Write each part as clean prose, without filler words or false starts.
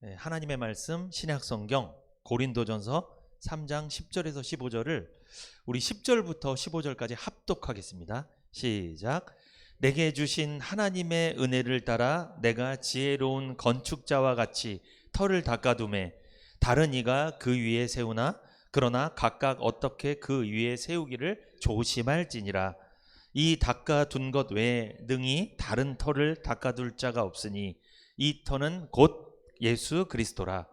하나님의 말씀 신약 성경 고린도전서 3장 10절에서 15절을 우리 10절부터 15절까지 합독하겠습니다. 시작. 내게 주신 하나님의 은혜를 따라 내가 지혜로운 건축자와 같이 터를 닦아두매 다른 이가 그 위에 세우나 그러나 각각 어떻게 그 위에 세우기를 조심할지니라. 이 닦아둔 것 외에 능히 다른 터를 닦아둘 자가 없으니 이 터는 곧 예수 그리스도라.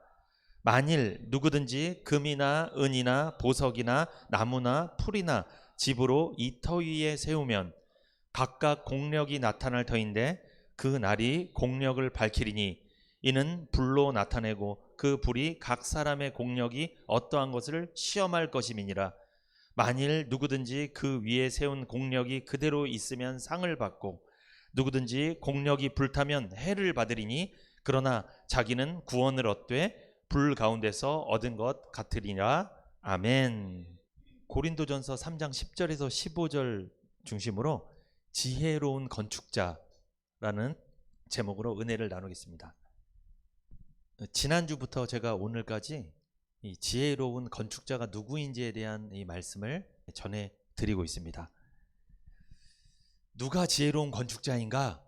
만일 누구든지 금이나 은이나 보석이나 나무나 풀이나 집으로 이 터 위에 세우면 각각 공력이 나타날 터인데 그 날이 공력을 밝히리니 이는 불로 나타내고 그 불이 각 사람의 공력이 어떠한 것을 시험할 것임이니라. 만일 누구든지 그 위에 세운 공력이 그대로 있으면 상을 받고 누구든지 공력이 불타면 해를 받으리니 그러나 자기는 구원을 얻되 불 가운데서 얻은 것 같으리라. 아멘. 고린도전서 3장 10절에서 15절 중심으로 지혜로운 건축자라는 제목으로 은혜를 나누겠습니다. 지난주부터 제가 오늘까지 이 지혜로운 건축자가 누구인지에 대한 이 말씀을 전해 드리고 있습니다. 누가 지혜로운 건축자인가에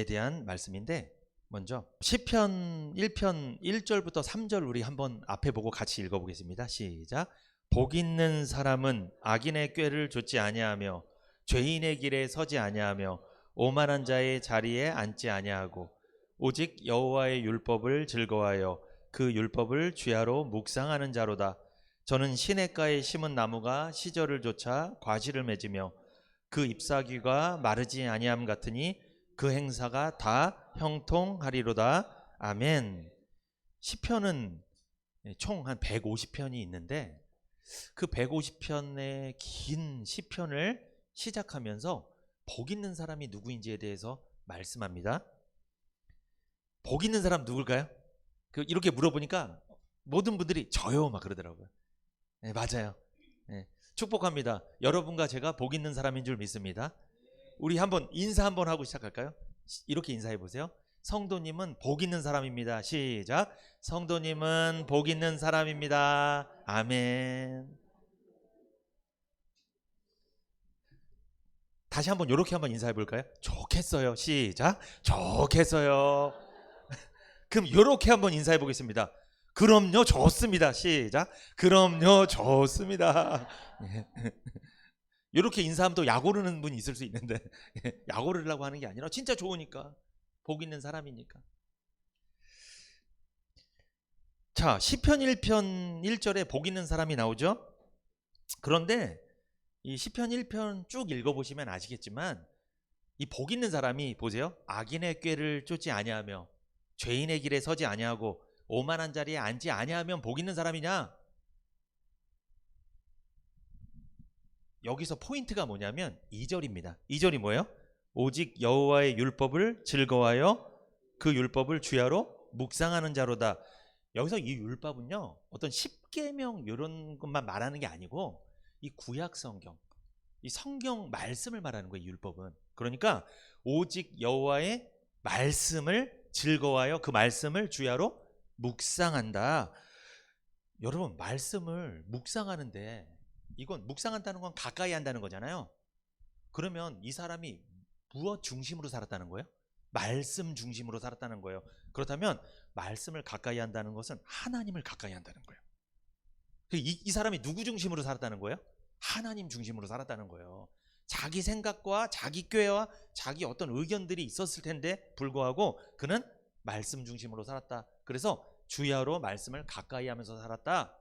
대한 말씀인데, 먼저 시편 1편 1절부터 3절 우리 한번 앞에 보고 같이 읽어보겠습니다. 시작. 복 있는 사람은 악인의 꾀를 좇지 아니하며 죄인의 길에 서지 아니하며 오만한 자의 자리에 앉지 아니하고 오직 여호와의 율법을 즐거워하여 그 율법을 주야로 묵상하는 자로다. 저는 시냇가에 심은 나무가 시절을 좇아 과실을 맺으며 그 잎사귀가 마르지 아니함 같으니 그 행사가 다 형통하리로다. 아멘. 시편은 총 한 150편이 있는데 그 150편의 긴 시편을 시작하면서 복 있는 사람이 누구인지에 대해서 말씀합니다. 복 있는 사람 누굴까요? 이렇게 물어보니까 모든 분들이 저요 막 그러더라고요. 네, 맞아요. 네, 축복합니다. 여러분과 제가 복 있는 사람인 줄 믿습니다. 우리 한번 인사 한번 하고 시작할까요? 이렇게 인사해 보세요. 성도님은 복 있는 사람입니다. 시작. 성도님은 복 있는 사람입니다. 아멘. 다시 한번 이렇게 한번 인사해 볼까요? 좋겠어요. 시작. 좋겠어요. 그럼 이렇게 한번 인사해 보겠습니다. 그럼요, 좋습니다. 시작. 그럼요, 좋습니다. 이렇게 인사하면 또 약 오르는 분이 있을 수 있는데 약 오르려고 하는 게 아니라 진짜 좋으니까, 복 있는 사람이니까. 자, 시편 1편 1절에 복 있는 사람이 나오죠. 그런데 이 시편 1편 쭉 읽어보시면 아시겠지만 이 복 있는 사람이 보세요. 악인의 꾀를 쫓지 아니하며 죄인의 길에 서지 아니하고 오만한 자리에 앉지 아니하면 복 있는 사람이냐? 여기서 포인트가 뭐냐면 2절입니다. 2절이 뭐예요? 오직 여호와의 율법을 즐거워하여 그 율법을 주야로 묵상하는 자로다. 여기서 이 율법은요, 어떤 십계명 이런 것만 말하는 게 아니고 이 구약 성경, 이 성경 말씀을 말하는 거예요. 율법은. 그러니까 오직 여호와의 말씀을 즐거워하여 그 말씀을 주야로 묵상한다. 여러분, 말씀을 묵상하는데 이건 묵상한다는 건 가까이 한다는 거잖아요. 그러면 이 사람이 무엇 중심으로 살았다는 거예요? 말씀 중심으로 살았다는 거예요. 그렇다면 말씀을 가까이 한다는 것은 하나님을 가까이 한다는 거예요. 이 사람이 누구 중심으로 살았다는 거예요? 하나님 중심으로 살았다는 거예요. 자기 생각과 자기 꾀와 자기 어떤 의견들이 있었을 텐데 불구하고 그는 말씀 중심으로 살았다. 그래서 주야로 말씀을 가까이 하면서 살았다.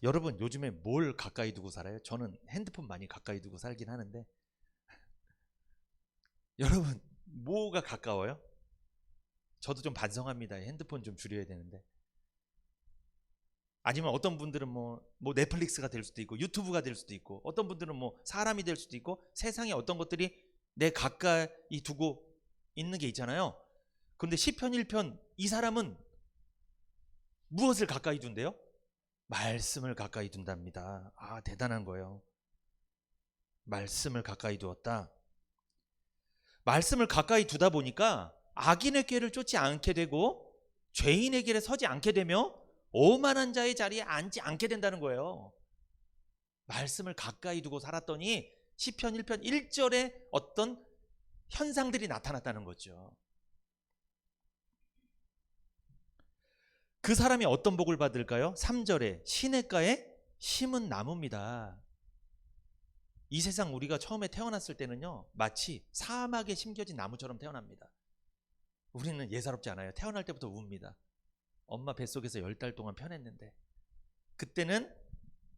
여러분, 요즘에 뭘 가까이 두고 살아요? 저는 핸드폰 많이 가까이 두고 살긴 하는데 여러분, 뭐가 가까워요? 저도 좀 반성합니다. 핸드폰 좀 줄여야 되는데. 아니면 어떤 분들은 뭐 넷플릭스가 될 수도 있고 유튜브가 될 수도 있고, 어떤 분들은 뭐 사람이 될 수도 있고, 세상에 어떤 것들이 내 가까이 두고 있는 게 있잖아요. 그런데 시편 1편 이 사람은 무엇을 가까이 둔대요? 말씀을 가까이 둔답니다. 아, 대단한 거예요. 말씀을 가까이 두었다. 말씀을 가까이 두다 보니까 악인의 꾀를 쫓지 않게 되고 죄인의 길에 서지 않게 되며 오만한 자의 자리에 앉지 않게 된다는 거예요. 말씀을 가까이 두고 살았더니 시편 1편 1절에 어떤 현상들이 나타났다는 거죠. 그 사람이 어떤 복을 받을까요? 3절에 시냇가에 심은 나무입니다. 이 세상 우리가 처음에 태어났을 때는요, 마치 사막에 심겨진 나무처럼 태어납니다. 우리는 예사롭지 않아요. 태어날 때부터 웁니다. 엄마 뱃속에서 10달 동안 편했는데, 그때는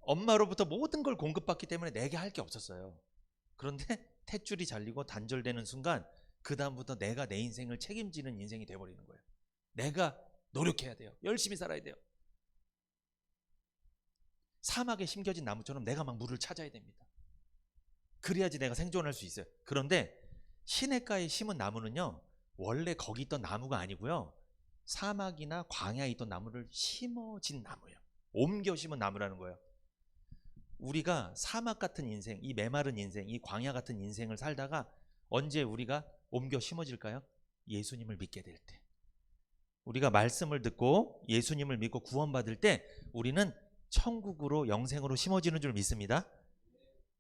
엄마로부터 모든 걸 공급받기 때문에 내게 할 게 없었어요. 그런데 탯줄이 잘리고 단절되는 순간 그 다음부터 내가 내 인생을 책임지는 인생이 돼버리는 거예요. 내가 노력해야 돼요. 열심히 살아야 돼요. 사막에 심겨진 나무처럼 내가 막 물을 찾아야 됩니다. 그래야지 내가 생존할 수 있어요. 그런데 시냇가에 심은 나무는요, 원래 거기 있던 나무가 아니고요, 사막이나 광야에 있던 나무를 심어진 나무예요. 옮겨 심은 나무라는 거예요. 우리가 사막 같은 인생, 이 메마른 인생, 이 광야 같은 인생을 살다가 언제 우리가 옮겨 심어질까요? 예수님을 믿게 될 때. 우리가 말씀을 듣고 예수님을 믿고 구원받을 때 우리는 천국으로, 영생으로 심어지는 줄 믿습니다.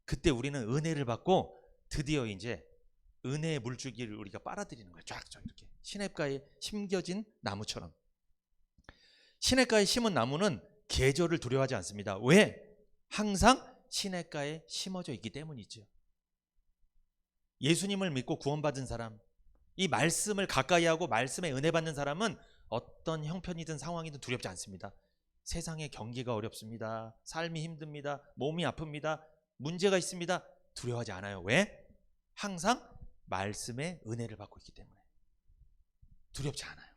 그때 우리는 은혜를 받고 드디어 이제 은혜의 물줄기를 우리가 빨아들이는 거예요. 쫙쫙 이렇게 시냇가에 심겨진 나무처럼. 시냇가에 심은 나무는 계절을 두려워하지 않습니다. 왜? 항상 시냇가에 심어져 있기 때문이죠. 예수님을 믿고 구원받은 사람, 이 말씀을 가까이 하고 말씀에 은혜 받는 사람은 어떤 형편이든 상황이든 두렵지 않습니다. 세상의 경기가 어렵습니다. 삶이 힘듭니다. 몸이 아픕니다. 문제가 있습니다. 두려워하지 않아요. 왜? 항상 말씀의 은혜를 받고 있기 때문에 두렵지 않아요.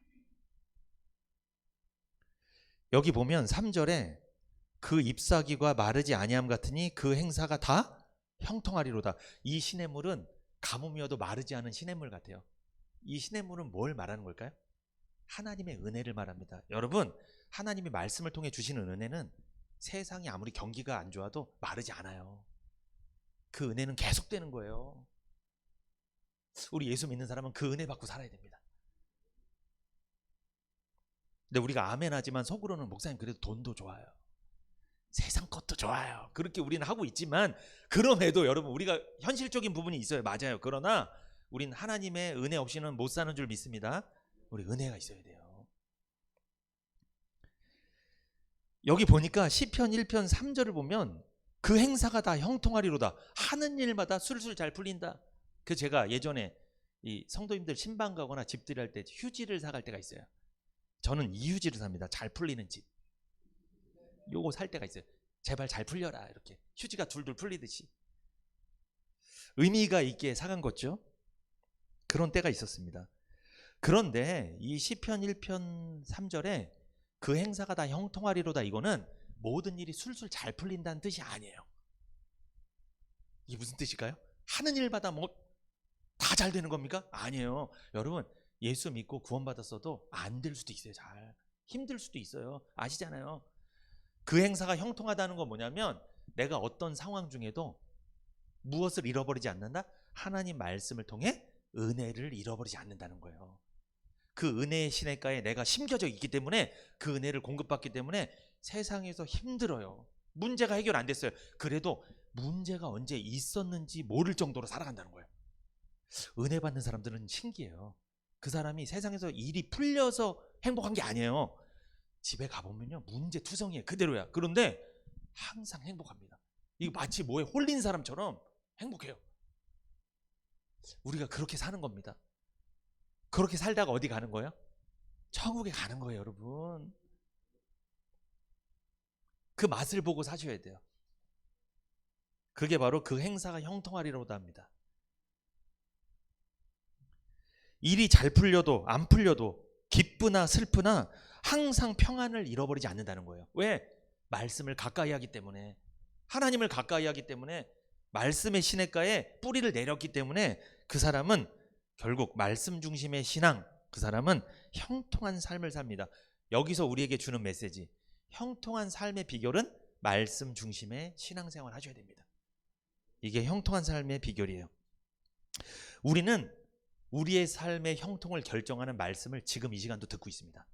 여기 보면 3절에 그 잎사귀가 마르지 아니함 같으니 그 행사가 다 형통하리로다. 이 시냇물은 가뭄이어도 마르지 않은 시냇물 같아요. 이 시냇물은 뭘 말하는 걸까요? 하나님의 은혜를 말합니다. 여러분, 하나님이 말씀을 통해 주시는 은혜는 세상이 아무리 경기가 안 좋아도 마르지 않아요. 그 은혜는 계속되는 거예요. 우리 예수 믿는 사람은 그 은혜 받고 살아야 됩니다. 근데 우리가 아멘 하지만 속으로는 목사님 그래도 돈도 좋아요, 세상 것도 좋아요, 그렇게 우리는 하고 있지만, 그럼에도 여러분 우리가 현실적인 부분이 있어요. 맞아요. 그러나 우린 하나님의 은혜 없이는 못 사는 줄 믿습니다. 우리 은혜가 있어야 돼요. 여기 보니까 시편 1편 3절을 보면 그 행사가 다 형통하리로다. 하는 일마다 술술 잘 풀린다. 그 제가 예전에 이 성도님들 신방 가거나 집들이 할 때 휴지를 사갈 때가 있어요. 저는 이 휴지를 삽니다. 잘 풀리는 집. 요거 살 때가 있어요. 제발 잘 풀려라, 이렇게 휴지가 둘둘 풀리듯이. 의미가 있게 사간 거죠. 그런 때가 있었습니다. 그런데 이 시편 1편 3절에 그 행사가 다 형통하리로다, 이거는 모든 일이 술술 잘 풀린다는 뜻이 아니에요. 이게 무슨 뜻일까요? 하는 일마다 뭐 다 잘 되는 겁니까? 아니에요. 여러분, 예수 믿고 구원받았어도 안 될 수도 있어요. 잘 힘들 수도 있어요. 아시잖아요. 그 행사가 형통하다는 건 뭐냐면 내가 어떤 상황 중에도 무엇을 잃어버리지 않는다? 하나님 말씀을 통해 은혜를 잃어버리지 않는다는 거예요. 그 은혜의 시냇가에 내가 심겨져 있기 때문에, 그 은혜를 공급받기 때문에 세상에서 힘들어요. 문제가 해결 안 됐어요. 그래도 문제가 언제 있었는지 모를 정도로 살아간다는 거예요. 은혜 받는 사람들은 신기해요. 그 사람이 세상에서 일이 풀려서 행복한 게 아니에요. 집에 가보면요, 문제 투성이에요. 그대로야. 그런데 항상 행복합니다. 이거 마치 뭐에 홀린 사람처럼 행복해요. 우리가 그렇게 사는 겁니다. 그렇게 살다가 어디 가는 거예요? 천국에 가는 거예요, 여러분. 그 맛을 보고 사셔야 돼요. 그게 바로 그 행사가 형통하리로다 합니다. 일이 잘 풀려도 안 풀려도, 기쁘나 슬프나 항상 평안을 잃어버리지 않는다는 거예요. 왜? 말씀을 가까이 하기 때문에, 하나님을 가까이 하기 때문에, 말씀의 시냇가에 뿌리를 내렸기 때문에 그 사람은 결국 말씀 중심의 신앙, 그 사람은 형통한 삶을 삽니다. 여기서 우리에게 주는 메시지, 형통한 삶의 비결은 말씀 중심의 신앙생활 하셔야 됩니다. 이게 형통한 삶의 비결이에요. 우리는 우리의 삶의 형통을 결정하는 말씀을 지금 이 시간도 듣고 있습니다.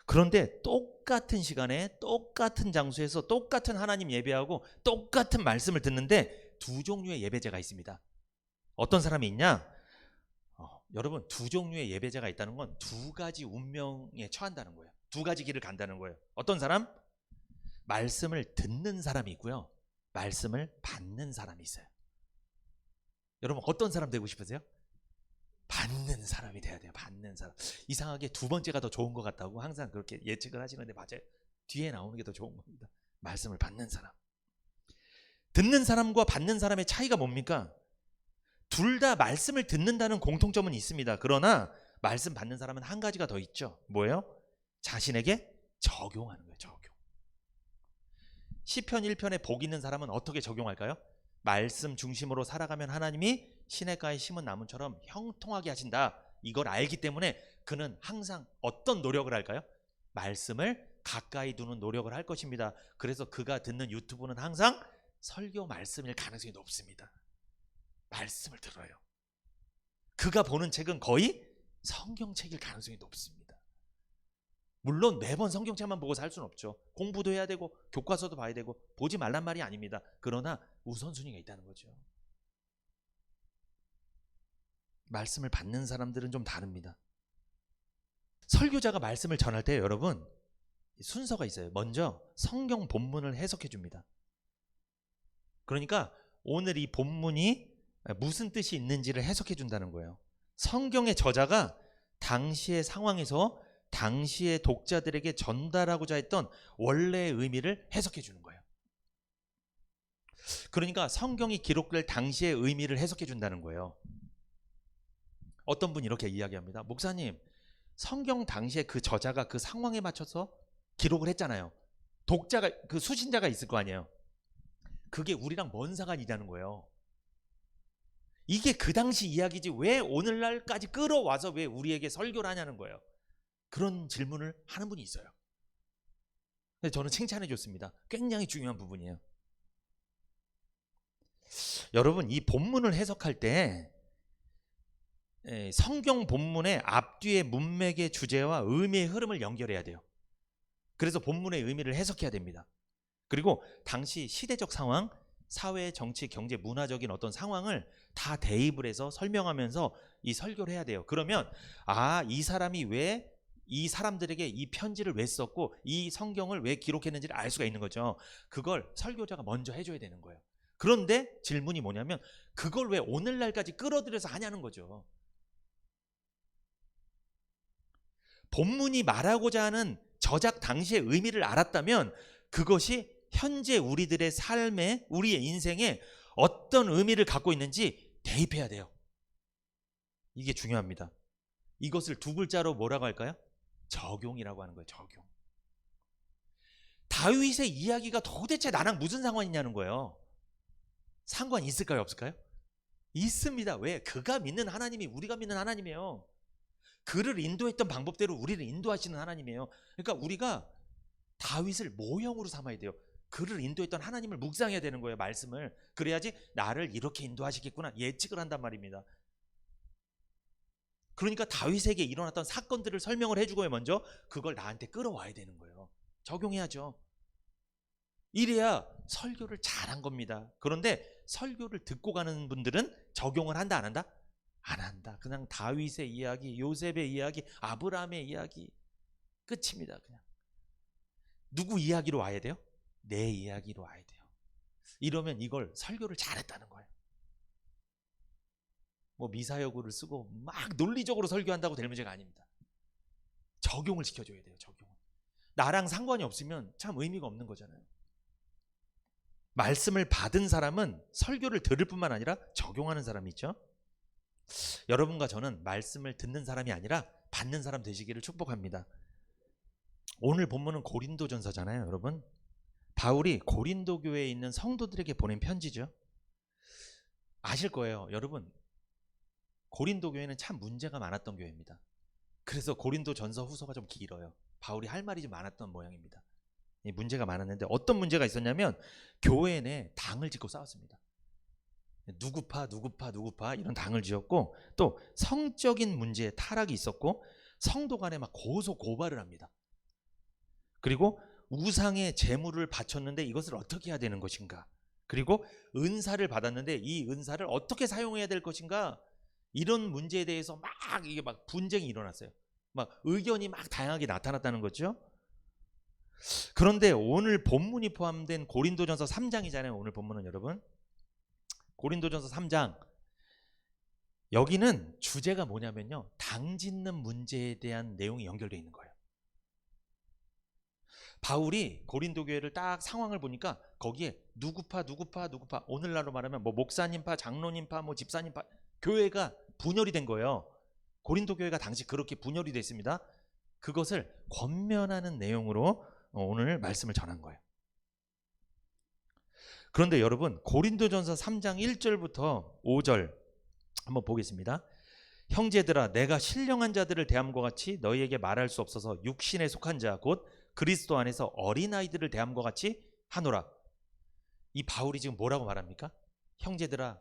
그런데 똑같은 시간에 똑같은 장소에서 똑같은 하나님 예배하고 똑같은 말씀을 듣는데 두 종류의 예배자가 있습니다. 어떤 사람이 있냐? 여러분, 두 종류의 예배자가 있다는 건 두 가지 운명에 처한다는 거예요. 두 가지 길을 간다는 거예요. 어떤 사람? 말씀을 듣는 사람이 있고요, 말씀을 받는 사람이 있어요. 여러분, 어떤 사람 되고 싶으세요? 받는 사람이 돼야 돼요. 받는 사람. 이상하게 두 번째가 더 좋은 것 같다고 항상 그렇게 예측을 하시는데 맞아요. 뒤에 나오는 게 더 좋은 겁니다. 말씀을 받는 사람. 듣는 사람과 받는 사람의 차이가 뭡니까? 둘 다 말씀을 듣는다는 공통점은 있습니다. 그러나 말씀 받는 사람은 한 가지가 더 있죠. 뭐예요? 자신에게 적용하는 거예요. 적용. 시편 1편에 복 있는 사람은 어떻게 적용할까요? 말씀 중심으로 살아가면 하나님이 시냇가에 심은 나무처럼 형통하게 하신다. 이걸 알기 때문에 그는 항상 어떤 노력을 할까요? 말씀을 가까이 두는 노력을 할 것입니다. 그래서 그가 듣는 유튜브는 항상 설교 말씀일 가능성이 높습니다. 말씀을 들어요. 그가 보는 책은 거의 성경책일 가능성이 높습니다. 물론 매번 성경책만 보고 살 수는 없죠. 공부도 해야 되고 교과서도 봐야 되고 보지 말란 말이 아닙니다. 그러나 우선순위가 있다는 거죠. 말씀을 받는 사람들은 좀 다릅니다. 설교자가 말씀을 전할 때 여러분 순서가 있어요. 먼저 성경 본문을 해석해 줍니다. 그러니까 오늘 이 본문이 무슨 뜻이 있는지를 해석해 준다는 거예요. 성경의 저자가 당시의 상황에서 당시의 독자들에게 전달하고자 했던 원래의 의미를 해석해 주는 거예요. 그러니까 성경이 기록될 당시의 의미를 해석해 준다는 거예요. 어떤 분이 이렇게 이야기합니다. 목사님, 성경 당시에 그 저자가 그 상황에 맞춰서 기록을 했잖아요. 독자가, 그 수신자가 있을 거 아니에요. 그게 우리랑 뭔 상관이냐는 거예요. 이게 그 당시 이야기지 왜 오늘날까지 끌어와서 왜 우리에게 설교를 하냐는 거예요. 그런 질문을 하는 분이 있어요. 근데 저는 칭찬해 줬습니다. 굉장히 중요한 부분이에요. 여러분, 이 본문을 해석할 때 성경 본문의 앞뒤의 문맥의 주제와 의미의 흐름을 연결해야 돼요. 그래서 본문의 의미를 해석해야 됩니다. 그리고 당시 시대적 상황, 사회, 정치, 경제, 문화적인 어떤 상황을 다 대입을 해서 설명하면서 이 설교를 해야 돼요. 그러면 이 사람이 왜 이 사람들에게 이 편지를 왜 썼고 이 성경을 왜 기록했는지를 알 수가 있는 거죠. 그걸 설교자가 먼저 해줘야 되는 거예요. 그런데 질문이 뭐냐면 그걸 왜 오늘날까지 끌어들여서 하냐는 거죠. 본문이 말하고자 하는 저작 당시의 의미를 알았다면 그것이 현재 우리들의 삶에, 우리의 인생에 어떤 의미를 갖고 있는지 대입해야 돼요. 이게 중요합니다. 이것을 두 글자로 뭐라고 할까요? 적용이라고 하는 거예요. 적용. 다윗의 이야기가 도대체 나랑 무슨 상관이냐는 거예요. 상관이 있을까요? 없을까요? 있습니다. 왜? 그가 믿는 하나님이 우리가 믿는 하나님이에요. 그를 인도했던 방법대로 우리를 인도하시는 하나님이에요. 그러니까 우리가 다윗을 모형으로 삼아야 돼요. 그를 인도했던 하나님을 묵상해야 되는 거예요. 말씀을. 그래야지 나를 이렇게 인도하시겠구나 예측을 한단 말입니다. 그러니까 다윗에게 일어났던 사건들을 설명을 해주고요. 먼저 그걸 나한테 끌어와야 되는 거예요. 적용해야죠. 이래야 설교를 잘한 겁니다. 그런데 설교를 듣고 가는 분들은 적용을 한다 안 한다? 안 한다. 그냥 다윗의 이야기, 요셉의 이야기, 아브라함의 이야기 끝입니다. 그냥 누구 이야기로 와야 돼요? 내 이야기로 와야 돼요. 이러면 이걸 설교를 잘했다는 거예요. 뭐 미사여구를 쓰고 막 논리적으로 설교한다고 될 문제가 아닙니다. 적용을 시켜줘야 돼요. 적용을. 나랑 상관이 없으면 참 의미가 없는 거잖아요. 말씀을 받은 사람은 설교를 들을 뿐만 아니라 적용하는 사람이 있죠. 여러분과 저는 말씀을 듣는 사람이 아니라 받는 사람 되시기를 축복합니다. 오늘 본문은 고린도전서잖아요. 여러분, 바울이 고린도 교회에 있는 성도들에게 보낸 편지죠. 아실 거예요. 여러분, 고린도 교회는 참 문제가 많았던 교회입니다. 그래서 고린도전서 후서가 좀 길어요. 바울이 할 말이 좀 많았던 모양입니다. 문제가 많았는데 어떤 문제가 있었냐면 교회 내 당을 짓고 싸웠습니다. 누구파 이런 당을 지었고, 또 성적인 문제에 타락이 있었고 성도 간에 막 고소 고발을 합니다. 그리고 우상의 제물을 바쳤는데 이것을 어떻게 해야 되는 것인가, 그리고 은사를 받았는데 이 은사를 어떻게 사용해야 될 것인가, 이런 문제에 대해서 막 이게 막 분쟁이 일어났어요. 막 의견이 막 다양하게 나타났다는 거죠. 그런데 오늘 본문이 포함된 고린도전서 3장이잖아요. 오늘 본문은 여러분 고린도전서 3장, 여기는 주제가 뭐냐면요, 당 짓는 문제에 대한 내용이 연결되어 있는 거예요. 바울이 고린도 교회를 딱 상황을 보니까 거기에 누구파 오늘날로 말하면 뭐 목사님파, 장로님파, 뭐 집사님파, 교회가 분열이 된 거예요. 고린도 교회가 당시 그렇게 분열이 됐습니다. 그것을 권면하는 내용으로 오늘 말씀을 전한 거예요. 그런데 여러분 고린도전서 3장 1절부터 5절 한번 보겠습니다. 형제들아, 내가 신령한 자들을 대함과 같이 너희에게 말할 수 없어서 육신에 속한 자 곧 그리스도 안에서 어린아이들을 대함과 같이 하노라. 이 바울이 지금 뭐라고 말합니까? 형제들아,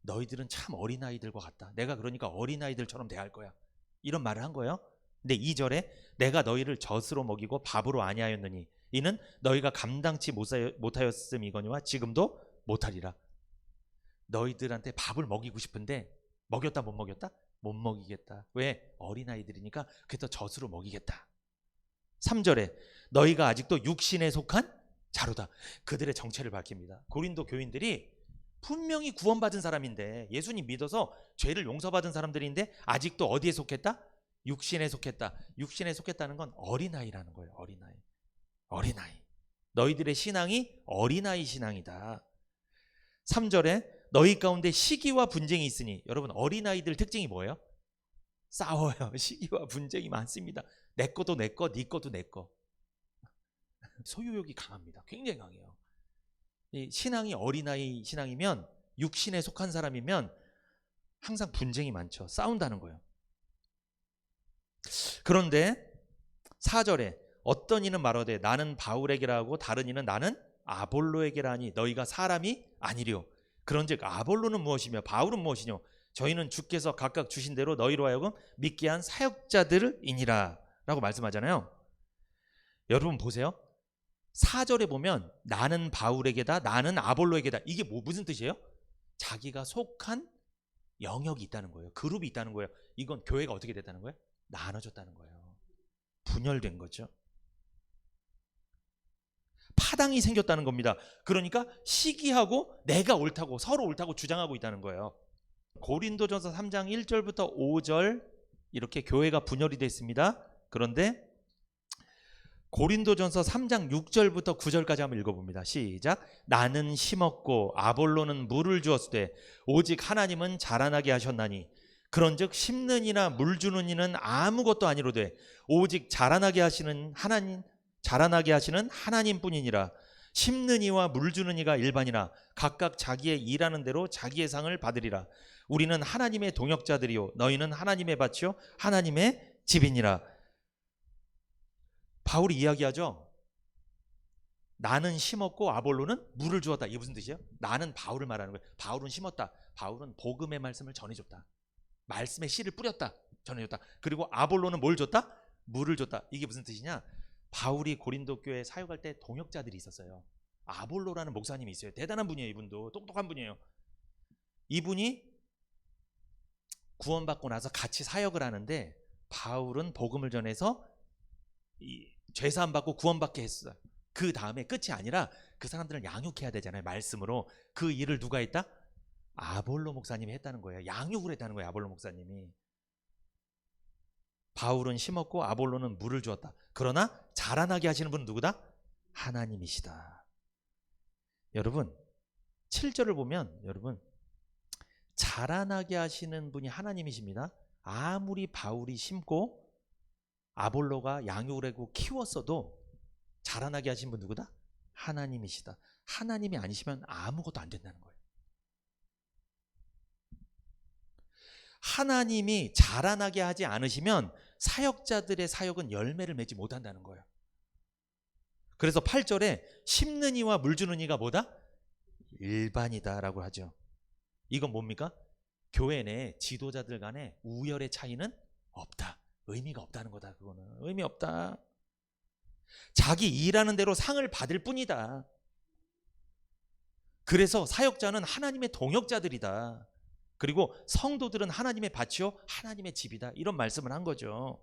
너희들은 참 어린아이들과 같다. 내가 그러니까 어린아이들처럼 대할 거야. 이런 말을 한 거예요. 근데 2절에 내가 너희를 젖으로 먹이고 밥으로 아니하였느니 이는 너희가 감당치 못하였음이거니와 지금도 못하리라. 너희들한테 밥을 먹이고 싶은데 먹였다 못 먹였다? 못 먹이겠다. 왜? 어린아이들이니까 그래서 젖으로 먹이겠다. 3절에 너희가 아직도 육신에 속한 자로다. 그들의 정체를 밝힙니다. 고린도 교인들이 분명히 구원받은 사람인데, 예수님 믿어서 죄를 용서받은 사람들인데 아직도 어디에 속했다? 육신에 속했다. 육신에 속했다는 건 어린아이라는 거예요. 어린아이. 너희들의 신앙이 어린아이 신앙이다. 3절에 너희 가운데 시기와 분쟁이 있으니, 여러분 어린아이들 특징이 뭐예요? 싸워요. 시기와 분쟁이 많습니다. 내 것도 내 거, 네 것도 내 거. 소유욕이 강합니다. 굉장히 강해요. 이 신앙이 어린아이 신앙이면, 육신에 속한 사람이면 항상 분쟁이 많죠. 싸운다는 거예요. 그런데 4절에 어떤 이는 말하되 나는 바울에게라 하고 다른 이는 나는 아볼로에게라 하니 너희가 사람이 아니리요. 그런즉 아볼로는 무엇이며 바울은 무엇이뇨? 저희는 주께서 각각 주신 대로 너희로 하여금 믿게 한 사역자들이니라 라고 말씀하잖아요. 여러분 보세요. 4절에 보면 나는 바울에게다, 나는 아볼로에게다. 이게 무슨 뜻이에요? 자기가 속한 영역이 있다는 거예요. 그룹이 있다는 거예요. 이건 교회가 어떻게 됐다는 거예요? 나눠졌다는 거예요. 분열된 거죠. 파당이 생겼다는 겁니다. 그러니까 시기하고 내가 옳다고, 서로 옳다고 주장하고 있다는 거예요. 고린도전서 3장 1절부터 5절 이렇게 교회가 분열이 됐습니다. 그런데 고린도전서 3장 6절부터 9절까지 한번 읽어봅니다. 시작. 나는 심었고 아볼로는 물을 주었으되 오직 하나님은 자라나게 하셨나니 그런즉 심는 이나 물 주는 이는 아무것도 아니로되 오직 자라나게 하시는 하나님뿐이니라. 심는 이와 물 주는 이가 일반이나 각각 자기의 일하는 대로 자기의 상을 받으리라. 우리는 하나님의 동역자들이요 너희는 하나님의 밭이요 하나님의 집이니라. 바울이 이야기하죠. 나는 심었고 아볼로는 물을 주었다. 이게 무슨 뜻이에요? 나는 바울을 말하는 거예요. 바울은 심었다. 바울은 복음의 말씀을 전해줬다. 말씀의 씨를 뿌렸다. 전해줬다. 그리고 아볼로는 뭘 줬다? 물을 줬다. 이게 무슨 뜻이냐? 바울이 고린도 교회에 사역할 때 동역자들이 있었어요. 아볼로라는 목사님이 있어요. 대단한 분이에요. 이분도 똑똑한 분이에요. 이분이 구원받고 나서 같이 사역을 하는데 바울은 복음을 전해서 죄사함 받고 구원받게 했어요. 그 다음에 끝이 아니라 그 사람들을 양육해야 되잖아요. 말씀으로. 그 일을 누가 했다? 아볼로 목사님이 했다는 거예요. 양육을 했다는 거예요. 아볼로 목사님이. 바울은 심었고 아볼로는 물을 주었다. 그러나 자라나게 하시는 분은 누구다? 하나님이시다. 여러분 7절을 보면 여러분 자라나게 하시는 분이 하나님이십니다. 아무리 바울이 심고 아볼로가 양육을 하고 키웠어도 자라나게 하신 분 누구다? 하나님이시다. 하나님이 아니시면 아무것도 안 된다는 거예요. 하나님이 자라나게 하지 않으시면 사역자들의 사역은 열매를 맺지 못한다는 거예요. 그래서 8절에 심는 이와 물 주는 이가 뭐다? 일반이다 라고 하죠. 이건 뭡니까? 교회 내 지도자들 간의 우열의 차이는 없다. 의미가 없다는 거다. 그거는 의미 없다. 자기 일하는 대로 상을 받을 뿐이다. 그래서 사역자는 하나님의 동역자들이다. 그리고 성도들은 하나님의 밭이요 하나님의 집이다. 이런 말씀을 한 거죠.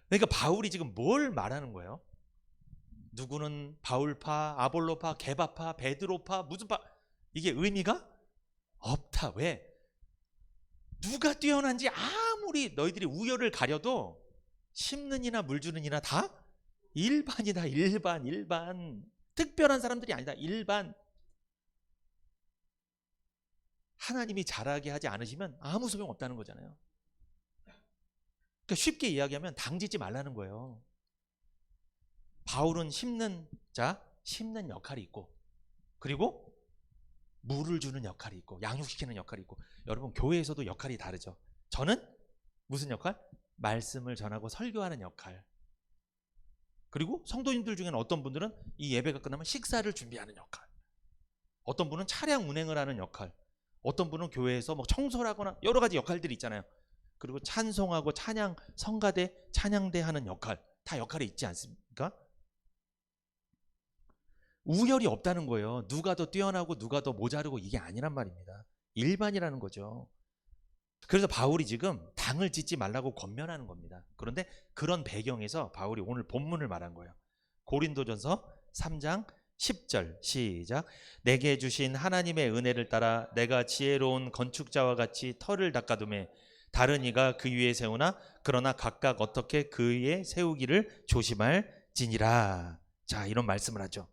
그러니까 바울이 지금 뭘 말하는 거예요? 누구는 바울파, 아볼로파, 게바파, 베드로파, 무슨 파, 이게 의미가 없다. 왜? 누가 뛰어난지 아무리 너희들이 우열을 가려도 심는 이나 물 주는 이나 다 일반이다. 일반. 특별한 사람들이 아니다. 일반. 하나님이 잘하게 하지 않으시면 아무 소용 없다는 거잖아요. 그러니까 쉽게 이야기하면 당짓지 말라는 거예요. 바울은 심는 자, 심는 역할이 있고, 그리고 물을 주는 역할이 있고, 양육시키는 역할이 있고, 여러분 교회에서도 역할이 다르죠. 저는 무슨 역할? 말씀을 전하고 설교하는 역할. 그리고 성도님들 중에는 어떤 분들은 이 예배가 끝나면 식사를 준비하는 역할, 어떤 분은 차량 운행을 하는 역할, 어떤 분은 교회에서 뭐 청소를 하거나 여러 가지 역할들이 있잖아요. 그리고 찬송하고 찬양, 성가대, 찬양대 하는 역할, 다 역할이 있지 않습니까? 우열이 없다는 거예요. 누가 더 뛰어나고 누가 더 모자르고 이게 아니란 말입니다. 일반이라는 거죠. 그래서 바울이 지금 당을 짓지 말라고 권면하는 겁니다. 그런데 그런 배경에서 바울이 오늘 본문을 말한 거예요. 고린도전서 3장 10절 시작. 내게 주신 하나님의 은혜를 따라 내가 지혜로운 건축자와 같이 터를 닦아두매 다른 이가 그 위에 세우나 그러나 각각 어떻게 그 위에 세우기를 조심할지니라. 자, 이런 말씀을 하죠.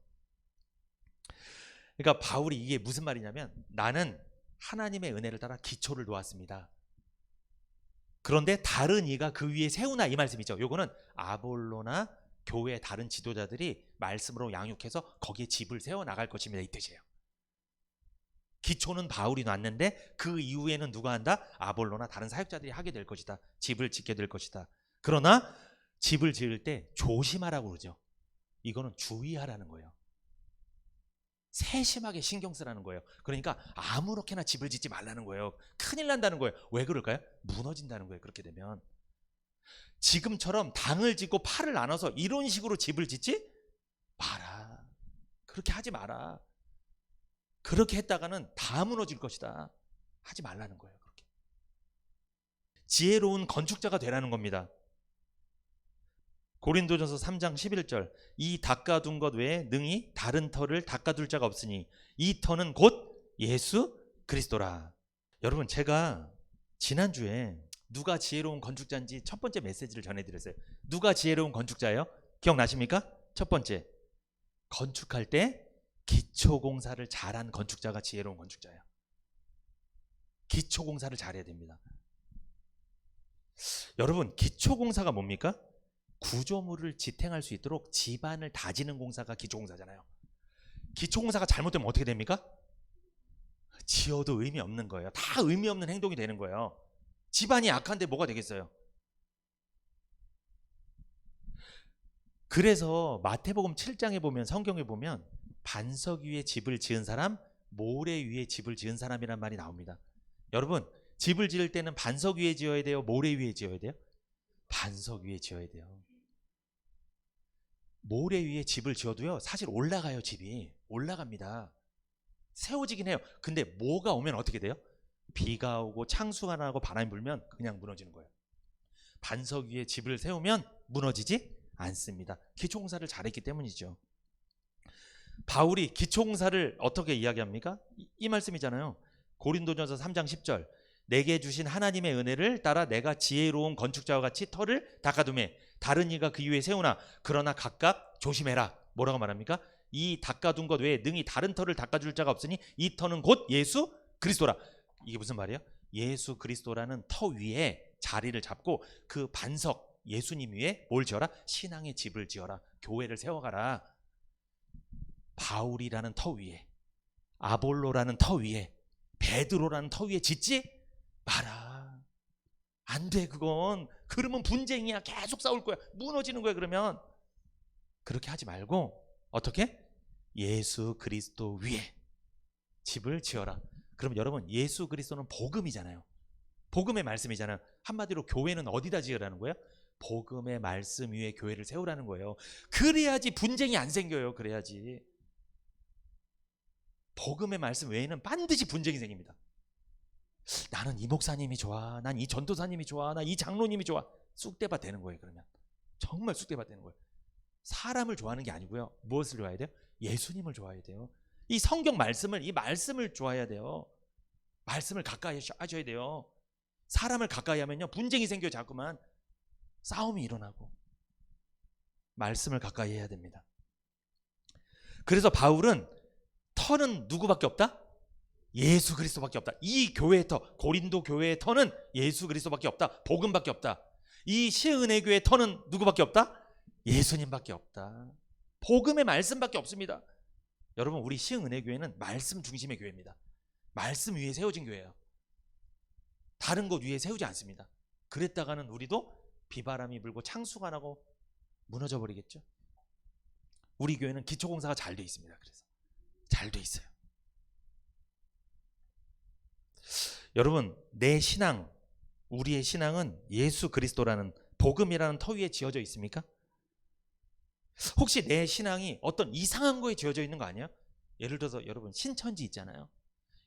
그러니까 바울이 이게 무슨 말이냐면, 나는 하나님의 은혜를 따라 기초를 놓았습니다. 그런데 다른 이가 그 위에 세우나, 이 말씀이죠. 요거는 아볼로나 교회 다른 지도자들이 말씀으로 양육해서 거기에 집을 세워 나갈 것입니다. 이 뜻이에요. 기초는 바울이 놨는데 그 이후에는 누가 한다? 아볼로나 다른 사역자들이 하게 될 것이다. 집을 짓게 될 것이다. 그러나 집을 지을 때 조심하라고 그러죠. 이거는 주의하라는 거예요. 세심하게 신경 쓰라는 거예요. 그러니까 아무렇게나 집을 짓지 말라는 거예요. 큰일 난다는 거예요. 왜 그럴까요? 무너진다는 거예요. 그렇게 되면 지금처럼 당을 짓고 팔을 나눠서 이런 식으로 집을 짓지 마라. 그렇게 하지 마라. 그렇게 했다가는 다 무너질 것이다. 하지 말라는 거예요. 그렇게 지혜로운 건축자가 되라는 겁니다. 고린도전서 3장 11절 이 닦아둔 것 외에 능히 다른 터를 닦아둘 자가 없으니 이 터는 곧 예수 그리스도라. 여러분, 제가 지난주에 누가 지혜로운 건축자인지 첫 번째 메시지를 전해드렸어요. 누가 지혜로운 건축자예요? 기억나십니까? 첫 번째, 건축할 때 기초공사를 잘한 건축자가 지혜로운 건축자예요. 기초공사를 잘해야 됩니다. 여러분, 기초공사가 뭡니까? 구조물을 지탱할 수 있도록 집안을 다지는 공사가 기초공사잖아요. 기초공사가 잘못되면 어떻게 됩니까? 지어도 의미 없는 거예요. 다 의미 없는 행동이 되는 거예요. 집안이 약한데 뭐가 되겠어요? 그래서 마태복음 7장에 보면, 성경에 보면 반석 위에 집을 지은 사람, 모래 위에 집을 지은 사람이란 말이 나옵니다. 여러분, 집을 지을 때는 반석 위에 지어야 돼요? 모래 위에 지어야 돼요? 반석 위에 지어야 돼요. 모래 위에 집을 지어도요, 사실 올라가요. 집이 올라갑니다. 세워지긴 해요. 근데 뭐가 오면 어떻게 돼요? 비가 오고 창수가 나고 바람이 불면 그냥 무너지는 거예요. 반석 위에 집을 세우면 무너지지 않습니다. 기초공사를 잘했기 때문이죠. 바울이 기초공사를 어떻게 이야기합니까? 이 말씀이잖아요. 고린도전서 3장 10절 내게 주신 하나님의 은혜를 따라 내가 지혜로운 건축자와 같이 터를 닦아두매 다른 이가 그 위에 세우나 그러나 각각 조심해라. 뭐라고 말합니까? 이 닦아둔 것 외에 능히 다른 터를 닦아줄 자가 없으니 이 터는 곧 예수 그리스도라. 이게 무슨 말이에요? 예수 그리스도라는 터 위에 자리를 잡고 그 반석 예수님 위에 뭘 지어라? 신앙의 집을 지어라. 교회를 세워가라. 바울이라는 터 위에, 아볼로라는 터 위에, 베드로라는 터 위에 짓지 마라. 안 돼. 그건 그러면 분쟁이야. 계속 싸울 거야. 무너지는 거야. 그러면 그렇게 하지 말고 어떻게? 예수 그리스도 위에 집을 지어라. 그럼 여러분, 예수 그리스도는 복음이잖아요. 복음의 말씀이잖아요. 한마디로 교회는 어디다 지으라는 거예요? 복음의 말씀 위에 교회를 세우라는 거예요. 그래야지 분쟁이 안 생겨요. 그래야지. 복음의 말씀 외에는 반드시 분쟁이 생깁니다. 나는 이 목사님이 좋아, 난 이 전도사님이 좋아, 난 이 장로님이 좋아. 쑥대밭 되는 거예요. 그러면 정말 쑥대밭 되는 거예요. 사람을 좋아하는 게 아니고요. 무엇을 좋아해야 돼요? 예수님을 좋아해야 돼요. 이 성경 말씀을, 이 말씀을 좋아해야 돼요. 말씀을 가까이 하셔야 돼요. 사람을 가까이 하면요, 분쟁이 생겨요. 자꾸만 싸움이 일어나고. 말씀을 가까이 해야 됩니다. 그래서 바울은 터는 누구밖에 없다? 예수 그리스도밖에 없다. 이 교회의 터, 고린도 교회의 터는 예수 그리스도밖에 없다. 복음밖에 없다. 이 시은혜 교회의 터는 누구밖에 없다? 예수님밖에 없다. 복음의 말씀밖에 없습니다. 여러분, 우리 시은혜 교회는 말씀 중심의 교회입니다. 말씀 위에 세워진 교회예요. 다른 것 위에 세우지 않습니다. 그랬다가는 우리도 비바람이 불고 창수가 나고 무너져 버리겠죠. 우리 교회는 기초공사가 잘 돼 있습니다. 그래서 잘 돼 있어요. 여러분, 내 신앙, 우리의 신앙은 예수 그리스도라는 복음이라는 터 위에 지어져 있습니까? 혹시 내 신앙이 어떤 이상한 거에 지어져 있는 거 아니에요? 예를 들어서 여러분, 신천지 있잖아요.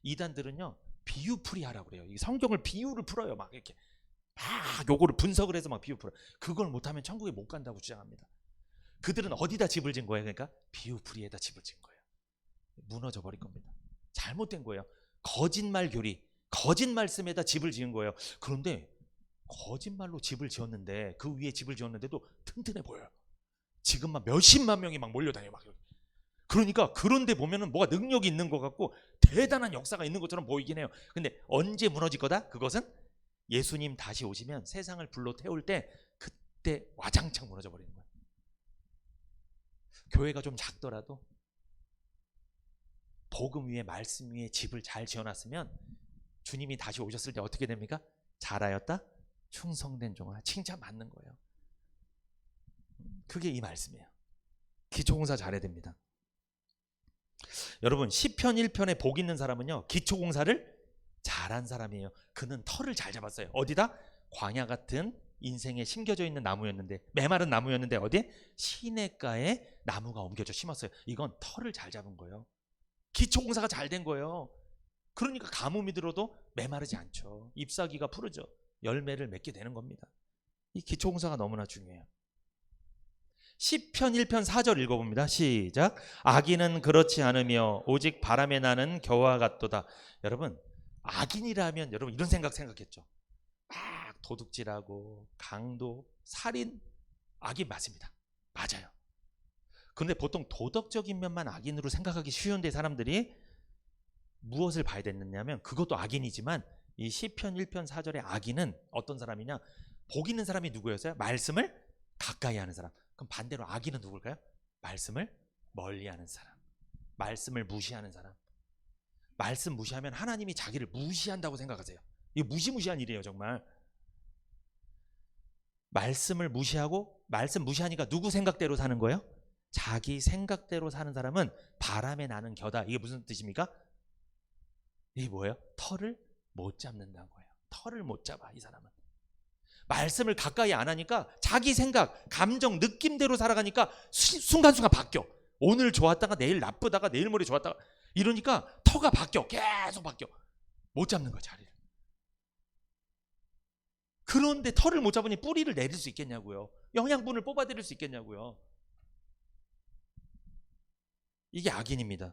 이단들은요, 비유풀이 하라고 그래요. 이 성경을 비유를 풀어요. 막 이렇게 막 요거를 분석을 해서 막 비유 풀어요. 그걸 못하면 천국에 못 간다고 주장합니다. 그들은 어디다 집을 진 거예요? 그러니까 비유풀이에다 집을 진 거예요. 무너져 버린 겁니다. 잘못된 거예요. 거짓말 교리, 거짓 말씀에다 집을 지은 거예요. 그런데 거짓말로 집을 지었는데, 그 위에 집을 지었는데도 튼튼해 보여요. 지금 막 몇십만 명이 막 몰려다녀요. 막. 그러니까 그런데 보면은 뭐가 능력이 있는 것 같고 대단한 역사가 있는 것처럼 보이긴 해요. 근데 언제 무너질 거다? 그것은 예수님 다시 오시면 세상을 불로 태울 때, 그때 와장창 무너져 버리는 거예요. 교회가 좀 작더라도 복음 위에, 말씀 위에 집을 잘 지어놨으면 주님이 다시 오셨을 때 어떻게 됩니까? 잘하였다, 충성된 종아, 칭찬 받는 거예요. 그게 이 말씀이에요. 기초공사 잘해야 됩니다. 여러분, 시편 1편에 복 있는 사람은요, 기초공사를 잘한 사람이에요. 그는 터를 잘 잡았어요. 어디다? 광야 같은 인생에 심겨져 있는 나무였는데, 메마른 나무였는데 어디? 시냇가에 나무가 옮겨져 심었어요. 이건 터를 잘 잡은 거예요. 기초공사가 잘 된 거예요. 그러니까 가뭄이 들어도 메마르지 않죠. 잎사귀가 푸르죠. 열매를 맺게 되는 겁니다. 이 기초공사가 너무나 중요해요. 시편 1편 4절 읽어봅니다. 시작. 악인은 그렇지 않으며 오직 바람에 나는 겨와 같도다. 여러분, 악인이라면 여러분 이런 생각했죠. 막 도둑질하고 강도, 살인, 악인 맞습니다. 맞아요. 그런데 보통 도덕적인 면만 악인으로 생각하기 쉬운데 사람들이 무엇을 봐야 되느냐면, 그것도 악인이지만 이 시편 1편 4절의 악인은 어떤 사람이냐? 복 있는 사람이 누구였어요? 말씀을 가까이 하는 사람. 그럼 반대로 악인은 누굴까요? 말씀을 멀리하는 사람, 말씀을 무시하는 사람. 말씀 무시하면 하나님이 자기를 무시한다고 생각하세요. 이거 무시무시한 일이에요. 정말. 말씀을 무시하고, 말씀 무시하니까 누구 생각대로 사는 거예요? 자기 생각대로 사는 사람은 바람에 나는 겨다. 이게 무슨 뜻입니까? 이게 뭐예요? 터를 못 잡는다는 거예요. 터를 못 잡아, 이 사람은. 말씀을 가까이 안 하니까 자기 생각, 감정, 느낌대로 살아가니까 순간순간 바뀌어. 오늘 좋았다가 내일 나쁘다가 내일 모레 좋았다가, 이러니까 터가 바뀌어. 계속 바뀌어. 못 잡는 거야, 자리를. 그런데 터를 못 잡으니 뿌리를 내릴 수 있겠냐고요. 영양분을 뽑아들일 수 있겠냐고요. 이게 악인입니다.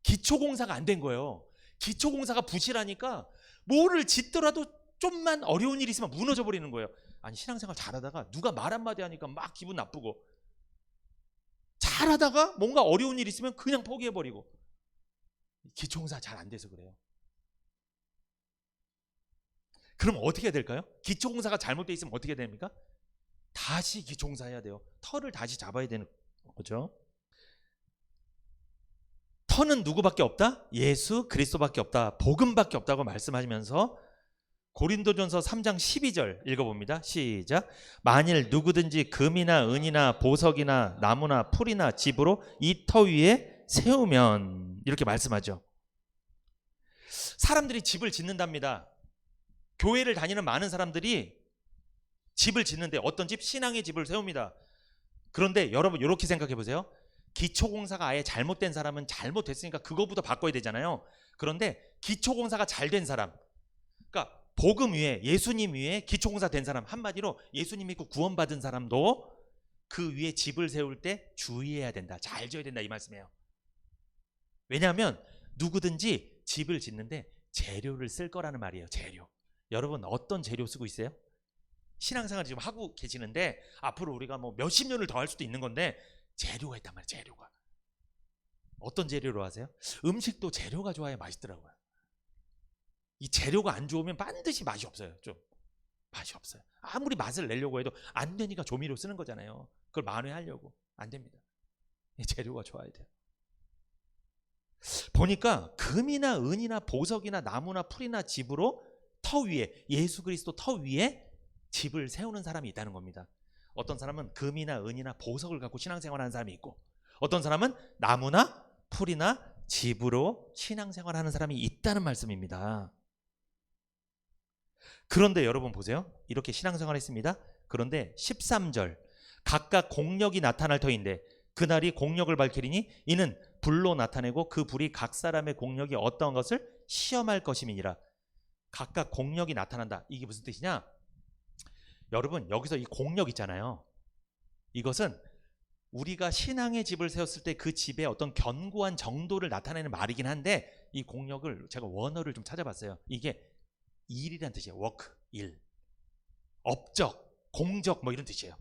기초공사가 안 된 거예요. 기초공사가 부실하니까 뭐를 짓더라도 좀만 어려운 일이 있으면 무너져 버리는 거예요. 아니, 신앙생활 잘하다가 누가 말 한마디 하니까 막 기분 나쁘고, 잘하다가 뭔가 어려운 일이 있으면 그냥 포기해버리고. 기초공사 잘 안 돼서 그래요. 그럼 어떻게 해야 될까요? 기초공사가 잘못되어 있으면 어떻게 됩니까? 다시 기초공사 해야 돼요. 터를 다시 잡아야 되는 거죠. 터는 누구밖에 없다? 예수 그리스도밖에 없다. 복음밖에 없다고 말씀하시면서 고린도전서 3장 12절 읽어봅니다. 시작. 만일 누구든지 금이나 은이나 보석이나 나무나 풀이나 집으로 이 터 위에 세우면, 이렇게 말씀하죠. 사람들이 집을 짓는답니다. 교회를 다니는 많은 사람들이 집을 짓는데 어떤 집? 신앙의 집을 세웁니다. 그런데 여러분 이렇게 생각해 보세요. 기초공사가 아예 잘못된 사람은 잘못됐으니까 그거부터 바꿔야 되잖아요. 그런데 기초공사가 잘 된 사람, 그러니까 복음 위에, 예수님 위에 기초공사 된 사람, 한마디로 예수님 믿고 구원받은 사람도 그 위에 집을 세울 때 주의해야 된다. 잘 지어야 된다 이 말씀이에요. 왜냐하면 누구든지 집을 짓는데 재료를 쓸 거라는 말이에요. 재료. 여러분 어떤 재료 쓰고 있어요? 신앙생활 지금 하고 계시는데 앞으로 우리가 뭐 몇십 년을 더 할 수도 있는 건데 재료가 있단 말이에요. 재료가. 어떤 재료로 하세요? 음식도 재료가 좋아야 맛있더라고요. 이 재료가 안 좋으면 반드시 맛이 없어요. 좀 맛이 없어요. 아무리 맛을 내려고 해도 안 되니까 조미료 쓰는 거잖아요. 그걸 만회하려고. 안 됩니다. 이 재료가 좋아야 돼요. 보니까 금이나 은이나 보석이나 나무나 풀이나 집으로 터 위에, 예수 그리스도 터 위에 집을 세우는 사람이 있다는 겁니다. 어떤 사람은 금이나 은이나 보석을 갖고 신앙생활하는 사람이 있고, 어떤 사람은 나무나 풀이나 집으로 신앙생활하는 사람이 있다는 말씀입니다. 그런데 여러분 보세요. 이렇게 신앙생활 했습니다. 그런데 13절 각각 공력이 나타날 터인데 그날이 공력을 밝히리니 이는 불로 나타내고 그 불이 각 사람의 공력이 어떠한 것을 시험할 것임이니라. 각각 공력이 나타난다. 이게 무슨 뜻이냐? 여러분 여기서 이 공력 있잖아요. 이것은 우리가 신앙의 집을 세웠을 때 그 집의 어떤 견고한 정도를 나타내는 말이긴 한데, 이 공력을 제가 원어를 좀 찾아봤어요. 이게 일이란 뜻이에요. 워크, 일. 업적, 공적 뭐 이런 뜻이에요.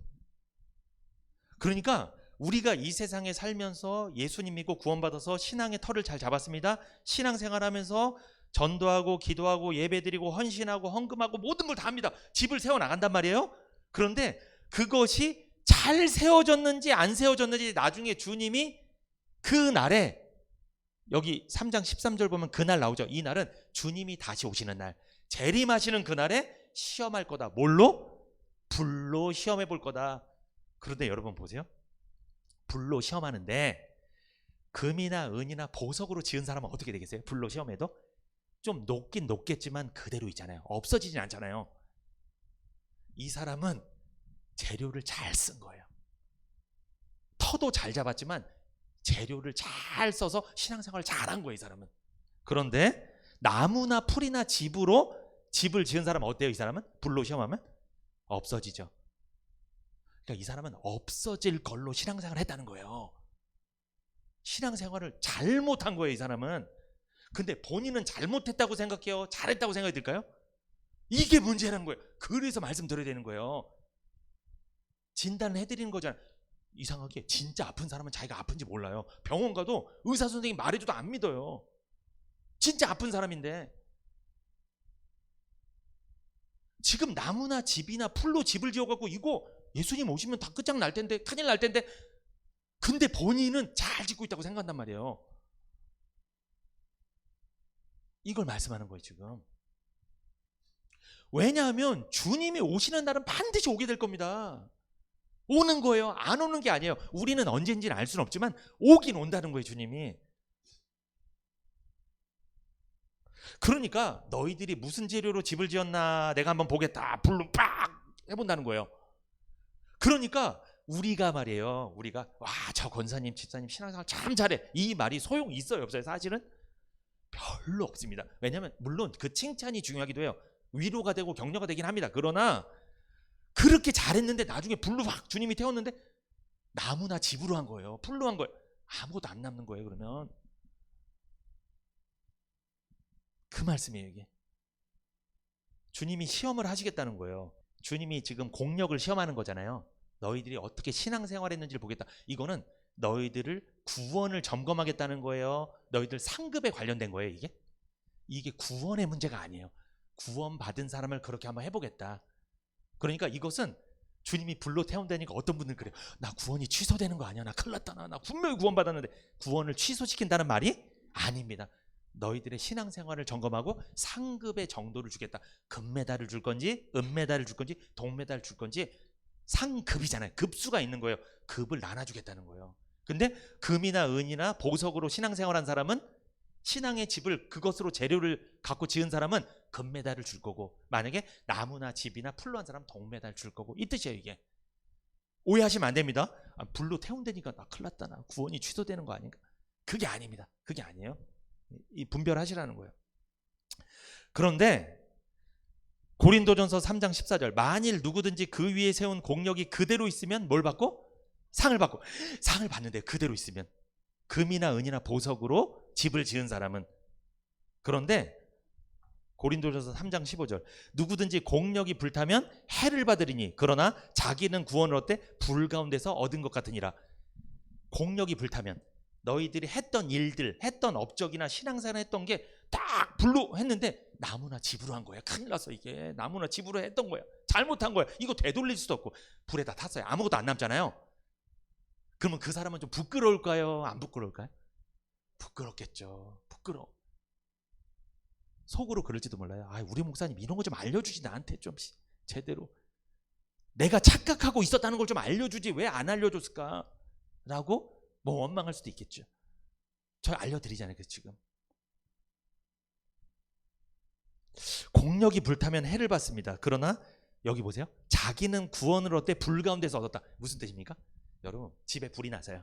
그러니까 우리가 이 세상에 살면서 예수님 믿고 구원받아서 신앙의 털을 잘 잡았습니다. 신앙생활하면서 전도하고 기도하고 예배드리고 헌신하고 헌금하고 모든 걸 다 합니다. 집을 세워나간단 말이에요. 그런데 그것이 잘 세워졌는지 안 세워졌는지 나중에 주님이 그 날에, 여기 3장 13절 보면 그날 나오죠. 이 날은 주님이 다시 오시는 날, 재림하시는 그날에 시험할 거다. 뭘로? 불로 시험해 볼 거다. 그런데 여러분 보세요. 불로 시험하는데 금이나 은이나 보석으로 지은 사람은 어떻게 되겠어요? 불로 시험해도 좀 높긴 높겠지만 그대로 있잖아요. 없어지진 않잖아요. 이 사람은 재료를 잘 쓴 거예요. 터도 잘 잡았지만 재료를 잘 써서 신앙생활을 잘한 거예요, 이 사람은. 그런데 나무나 풀이나 집으로 집을 지은 사람은 어때요? 이 사람은? 불로 시험하면 없어지죠. 그러니까 이 사람은 없어질 걸로 신앙생활을 했다는 거예요. 신앙생활을 잘못한 거예요, 이 사람은. 근데 본인은 잘못했다고 생각해요? 잘했다고 생각이 들까요? 이게 문제라는 거예요. 그래서 말씀드려야 되는 거예요. 진단을 해드리는 거잖아요. 이상하게 진짜 아픈 사람은 자기가 아픈지 몰라요. 병원 가도 의사 선생님이 말해줘도 안 믿어요. 진짜 아픈 사람인데. 지금 나무나 집이나 풀로 집을 지어갖고 이거 예수님 오시면 다 끝장날 텐데, 큰일 날 텐데, 근데 본인은 잘 짓고 있다고 생각한단 말이에요. 이걸 말씀하는 거예요 지금. 왜냐하면 주님이 오시는 날은 반드시 오게 될 겁니다. 오는 거예요. 안 오는 게 아니에요. 우리는 언제인지는 알 수는 없지만 오긴 온다는 거예요, 주님이. 그러니까 너희들이 무슨 재료로 집을 지었나 내가 한번 보겠다. 불로 빡 해본다는 거예요. 그러니까 우리가 말이에요. 우리가 와, 저 권사님, 집사님 신앙생활 참 잘해. 이 말이 소용이 있어요, 없어요? 사실은 별로 없습니다. 왜냐하면 물론 그 칭찬이 중요하기도 해요. 위로가 되고 격려가 되긴 합니다. 그러나 그렇게 잘했는데 나중에 불로 확 주님이 태웠는데 나무나 집으로 한 거예요. 풀로 한 거예요. 아무것도 안 남는 거예요. 그러면 그 말씀이에요, 이게. 주님이 시험을 하시겠다는 거예요. 주님이 지금 공력을 시험하는 거잖아요. 너희들이 어떻게 신앙생활했는지를 보겠다. 이거는 너희들을 구원을 점검하겠다는 거예요. 너희들 상급에 관련된 거예요, 이게. 이게 구원의 문제가 아니에요. 구원받은 사람을 그렇게 한번 해보겠다. 그러니까 이것은 주님이 불로 태운다니까 어떤 분들은 그래요. 나 구원이 취소되는 거 아니야? 나 큰일 났다. 나 분명히 구원받았는데. 구원을 취소시킨다는 말이 아닙니다. 너희들의 신앙생활을 점검하고 상급의 정도를 주겠다. 금메달을 줄 건지 은메달을 줄 건지 동메달을 줄 건지 상급이잖아요. 급수가 있는 거예요. 급을 나눠주겠다는 거예요. 근데 금이나 은이나 보석으로 신앙생활한 사람은 신앙의 집을 그것으로 재료를 갖고 지은 사람은 금메달을 줄 거고, 만약에 나무나 집이나 풀로 한 사람은 동메달 줄 거고, 이 뜻이에요. 이게 오해하시면 안 됩니다. 불로 태운다니까 나 큰일 났다, 나 구원이 취소되는 거 아닌가. 그게 아닙니다. 그게 아니에요. 이 분별하시라는 거예요. 그런데 고린도전서 3장 14절, 만일 누구든지 그 위에 세운 공력이 그대로 있으면 뭘 받고? 상을 받고. 상을 받는데 그대로 있으면, 금이나 은이나 보석으로 집을 지은 사람은. 그런데 고린도전서 3장 15절, 누구든지 공력이 불타면 해를 받으리니 그러나 자기는 구원을 얻되 불 가운데서 얻은 것 같으니라. 공력이 불타면 너희들이 했던 일들, 했던 업적이나 신앙생활 했던 게 딱 불로 했는데 나무나 집으로 한 거야. 큰일 났어. 이게 나무나 집으로 했던 거야. 잘못한 거야. 이거 되돌릴 수도 없고 불에다 탔어요. 아무것도 안 남잖아요. 그러면 그 사람은 좀 부끄러울까요? 안 부끄러울까요? 부끄럽겠죠. 부끄러워. 속으로 그럴지도 몰라요. 우리 목사님 이런 거 좀 알려주지, 나한테 좀 제대로. 내가 착각하고 있었다는 걸 좀 알려주지 왜 안 알려줬을까? 라고 뭐 원망할 수도 있겠죠. 저 알려드리잖아요. 지금 공력이 불타면 해를 받습니다. 그러나 여기 보세요. 자기는 구원을 얻되 불 가운데서 얻었다. 무슨 뜻입니까? 여러분, 집에 불이 나서요.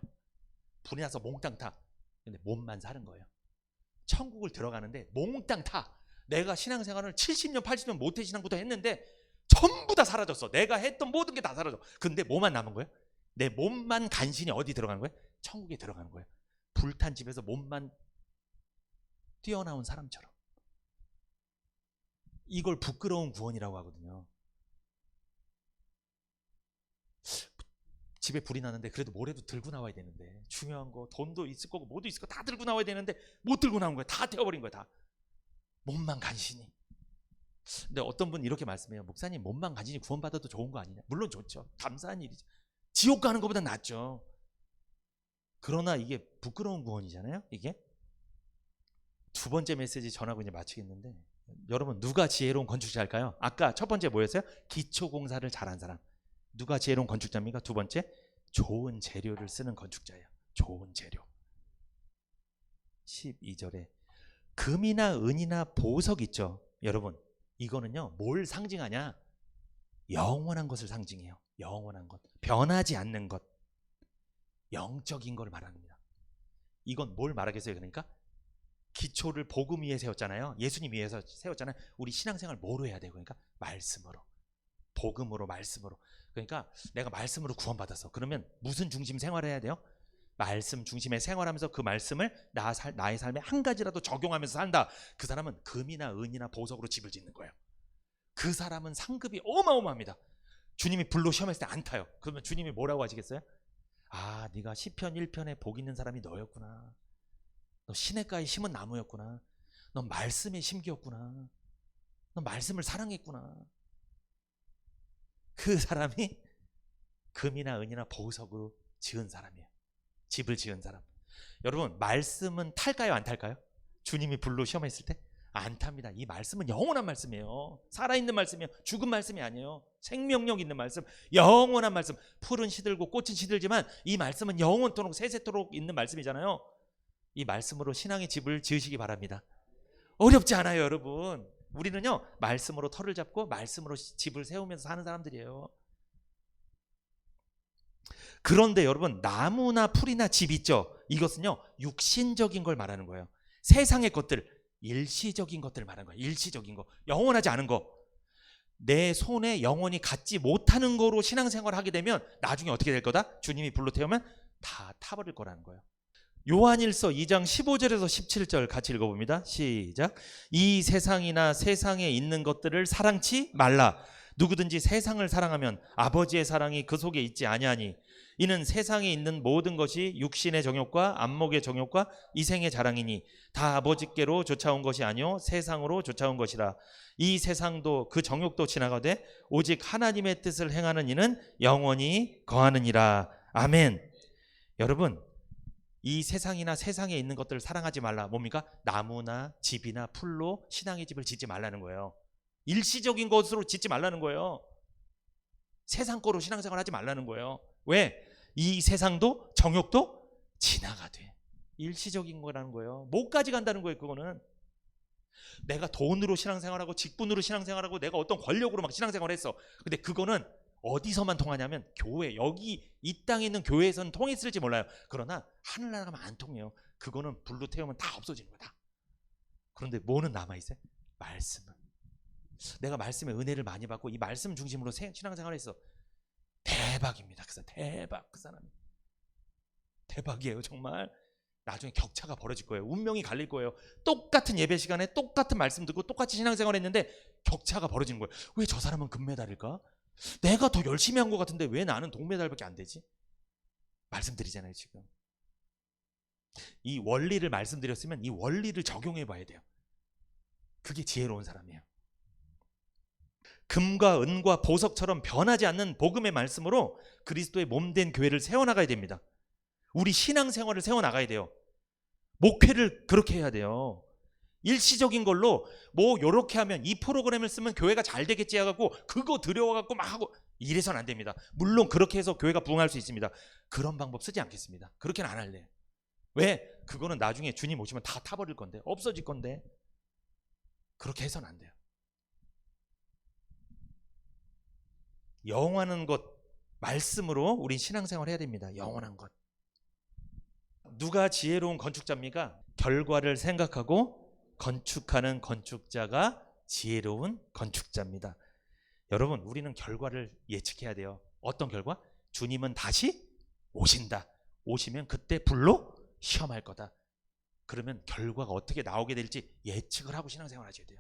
불이 나서 몽땅 타. 근데 몸만 사는 거예요. 천국을 들어가는데 몽땅 타. 내가 신앙생활을 70년 80년 모태신앙부터 했는데 전부 다 사라졌어. 내가 했던 모든 게 다 사라져. 근데 뭐만 남은 거예요? 내 몸만 간신히 어디 들어가는 거예요? 천국에 들어가는 거예요. 불탄 집에서 몸만 뛰어나온 사람처럼. 이걸 부끄러운 구원이라고 하거든요. 집에 불이 나는데 그래도 뭐라도 들고 나와야 되는데, 중요한 거 돈도 있을 거고 뭐도 있을 거 다 들고 나와야 되는데 못 들고 나온 거야. 다 태워버린 거야. 다 몸만 간신히. 근데 어떤 분 이렇게 말씀해요. 목사님, 몸만 간신히 구원받아도 좋은 거 아니냐? 물론 좋죠. 감사한 일이죠. 지옥 가는 것보다 낫죠. 그러나 이게 부끄러운 구원이잖아요. 이게 두 번째 메시지 전하고 이제 마치겠는데, 여러분 누가 지혜로운 건축자일까요? 아까 첫 번째 뭐였어요? 기초공사를 잘한 사람. 누가 지혜로운 건축자입니까? 두 번째, 좋은 재료를 쓰는 건축자예요. 좋은 재료. 12절에 금이나 은이나 보석 있죠. 여러분, 이거는요 뭘 상징하냐? 영원한 것을 상징해요. 영원한 것, 변하지 않는 것, 영적인 걸 말합니다. 이건 뭘 말하겠어요? 그러니까 기초를 복음 위에 세웠잖아요. 예수님 위에서 세웠잖아요. 우리 신앙생활 뭐로 해야 돼요? 그러니까 말씀으로, 복음으로, 말씀으로. 그러니까 내가 말씀으로 구원받았어. 그러면 무슨 중심 생활해야 돼요? 말씀 중심의 생활하면서 그 말씀을 나의 삶에 한 가지라도 적용하면서 산다. 그 사람은 금이나 은이나 보석으로 집을 짓는 거예요. 그 사람은 상급이 어마어마합니다. 주님이 불로 시험했을 때 안 타요. 그러면 주님이 뭐라고 하시겠어요? 네가 시편 1편에 복 있는 사람이 너였구나. 너 시냇가에 심은 나무였구나. 너 말씀에 심기였구나. 너 말씀을 사랑했구나. 그 사람이 금이나 은이나 보석으로 지은 사람이에요. 집을 지은 사람. 여러분, 말씀은 탈까요, 안 탈까요? 주님이 불로 시험했을 때 안 탑니다. 이 말씀은 영원한 말씀이에요. 살아있는 말씀이에요. 죽은 말씀이 아니에요. 생명력 있는 말씀, 영원한 말씀. 풀은 시들고 꽃은 시들지만 이 말씀은 영원토록 세세토록 있는 말씀이잖아요. 이 말씀으로 신앙의 집을 지으시기 바랍니다. 어렵지 않아요, 여러분. 우리는요 말씀으로 터를 잡고 말씀으로 집을 세우면서 사는 사람들이에요. 그런데 여러분, 나무나 풀이나 집 있죠? 이것은요 육신적인 걸 말하는 거예요. 세상의 것들, 일시적인 것들을 말하는 거예요. 일시적인 거, 영원하지 않은 거. 내 손에 영원히 갖지 못하는 거로 신앙생활을 하게 되면 나중에 어떻게 될 거다? 주님이 불로 태우면 다 타버릴 거라는 거예요. 요한일서 2장 15절에서 17절 같이 읽어봅니다. 시작. 이 세상이나 세상에 있는 것들을 사랑치 말라. 누구든지 세상을 사랑하면 아버지의 사랑이 그 속에 있지 아니하니, 이는 세상에 있는 모든 것이 육신의 정욕과 안목의 정욕과 이생의 자랑이니 다 아버지께로 쫓아온 것이 아니요 세상으로 쫓아온 것이라. 이 세상도 그 정욕도 지나가되 오직 하나님의 뜻을 행하는 이는 영원히 거하느니라. 아멘. 여러분, 이 세상이나 세상에 있는 것들을 사랑하지 말라. 뭡니까? 나무나 집이나 풀로 신앙의 집을 짓지 말라는 거예요. 일시적인 것으로 짓지 말라는 거예요. 세상 거로 신앙생활 하지 말라는 거예요. 왜? 이 세상도 정욕도 지나가되. 일시적인 거라는 거예요. 뭐까지 간다는 거예요. 그거는 내가 돈으로 신앙생활하고 직분으로 신앙생활하고 내가 어떤 권력으로 막 신앙생활했어. 근데 그거는 어디서만 통하냐면 교회, 여기 이 땅에 있는 교회에서는 통했을지 몰라요. 그러나 하늘나라 가면 안 통해요. 그거는 불로 태우면 다 없어지는 거다. 그런데 뭐는 남아있어요? 말씀은. 내가 말씀의 은혜를 많이 받고 이 말씀 중심으로 신앙생활을 했어. 대박입니다. 그래서 대박. 그 사람이 대박이에요. 정말 나중에 격차가 벌어질 거예요. 운명이 갈릴 거예요. 똑같은 예배 시간에 똑같은 말씀 듣고 똑같이 신앙생활 했는데 격차가 벌어지는 거예요. 왜 저 사람은 금메달일까? 내가 더 열심히 한 것 같은데 왜 나는 동메달밖에 안 되지? 말씀드리잖아요. 지금 이 원리를 말씀드렸으면 이 원리를 적용해 봐야 돼요. 그게 지혜로운 사람이에요. 금과 은과 보석처럼 변하지 않는 복음의 말씀으로 그리스도의 몸된 교회를 세워나가야 됩니다. 우리 신앙생활을 세워나가야 돼요. 목회를 그렇게 해야 돼요. 일시적인 걸로 뭐 요렇게 하면 이 프로그램을 쓰면 교회가 잘 되겠지 해갖고 그거 들여와갖고 막 하고 이래서는 안 됩니다. 물론 그렇게 해서 교회가 부흥할 수 있습니다. 그런 방법 쓰지 않겠습니다. 그렇게는 안 할래요. 왜? 그거는 나중에 주님 오시면 다 타버릴 건데, 없어질 건데. 그렇게 해서는 안 돼요. 영원한 것 말씀으로 우린 신앙생활 해야 됩니다. 영원한 것. 누가 지혜로운 건축자입니까? 결과를 생각하고 건축하는 건축자가 지혜로운 건축자입니다. 여러분, 우리는 결과를 예측해야 돼요. 어떤 결과? 주님은 다시 오신다. 오시면 그때 불로 시험할 거다. 그러면 결과가 어떻게 나오게 될지 예측을 하고 신앙생활 하셔야 돼요.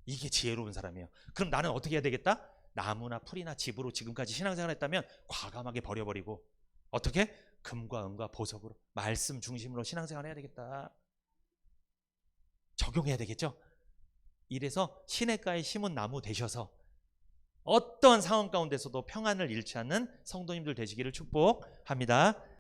이게 지혜로운 사람이에요. 그럼 나는 어떻게 해야 되겠다? 나무나 풀이나 집으로 지금까지 신앙생활 했다면 과감하게 버려버리고 어떻게? 금과 은과 보석으로 말씀 중심으로 신앙생활 해야 되겠다. 적용해야 되겠죠? 이래서 시냇가에 심은 나무 되셔서 어떤 상황 가운데서도 평안을 잃지 않는 성도님들 되시기를 축복합니다.